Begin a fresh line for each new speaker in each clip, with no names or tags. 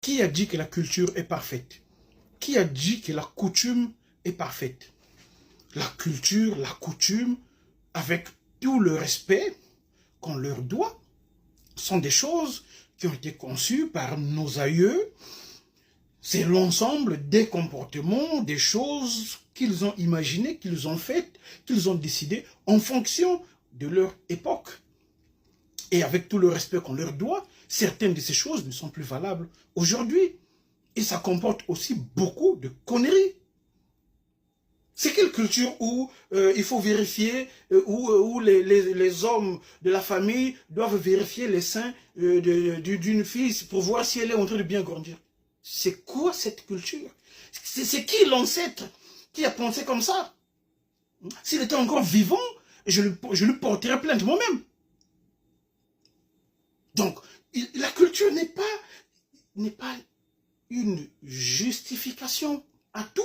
Qui a dit que la culture est parfaite? Qui a dit que la coutume est parfaite? La culture, la coutume, avec tout le respect qu'on leur doit, sont des choses qui ont été conçues par nos aïeux. C'est l'ensemble des comportements, des choses qu'ils ont imaginées, qu'ils ont faites, qu'ils ont décidées en fonction de leur époque. Et avec tout le respect qu'on leur doit, certaines de ces choses ne sont plus valables aujourd'hui. Et ça comporte aussi beaucoup de conneries. C'est quelle culture où il faut vérifier, où les hommes de la famille doivent vérifier les seins d'une fille pour voir si elle est en train de bien grandir? C'est quoi cette culture? C'est qui l'ancêtre qui a pensé comme ça? S'il était encore vivant, je lui porterais plainte moi-même. Donc, la culture n'est pas une justification à tout.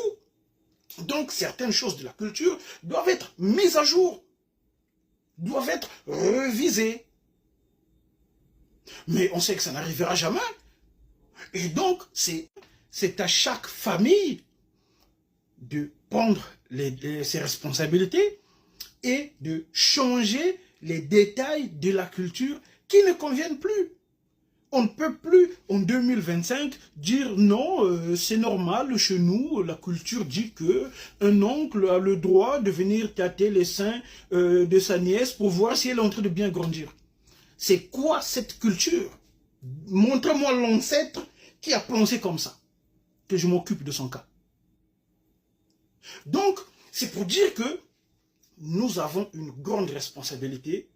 Donc, certaines choses de la culture doivent être mises à jour, doivent être revisées. Mais on sait que ça n'arrivera jamais. Et donc, c'est à chaque famille de prendre ses responsabilités et de changer les détails de la culture qui ne conviennent plus. On ne peut plus, en 2025, dire non, c'est normal, chez nous, la culture dit que un oncle a le droit de venir tâter les seins de sa nièce pour voir si elle est en train de bien grandir. C'est quoi cette culture? Montrez-moi l'ancêtre qui a pensé comme ça, que je m'occupe de son cas. Donc, c'est pour dire que nous avons une grande responsabilité.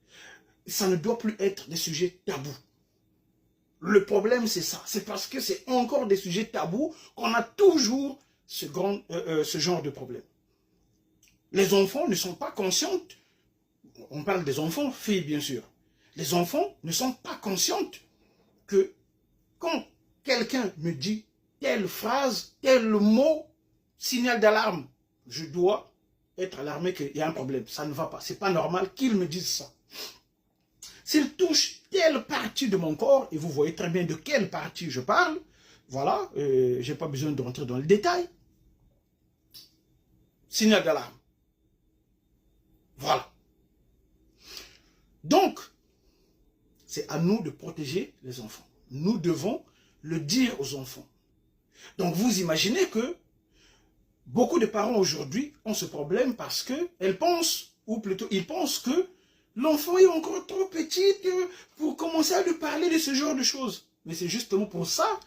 Ça ne doit plus être des sujets tabous. Le problème, c'est ça. C'est parce que c'est encore des sujets tabous qu'on a toujours ce genre de problème. Les enfants ne sont pas conscients. On parle des enfants, filles bien sûr. Les enfants ne sont pas conscients que quand quelqu'un me dit telle phrase, tel mot, signal d'alarme, je dois être alarmé qu'il y a un problème. Ça ne va pas. C'est pas normal qu'ils me disent ça. S'il touche telle partie de mon corps, et vous voyez très bien de quelle partie je parle, voilà, je n'ai pas besoin de rentrer dans le détail. Signal d'alarme. Voilà. Donc, c'est à nous de protéger les enfants. Nous devons le dire aux enfants. Donc, vous imaginez que beaucoup de parents aujourd'hui ont ce problème parce qu'elles pensent, ou plutôt ils pensent que l'enfant est encore trop petit pour commencer à lui parler de ce genre de choses. Mais c'est justement pour ça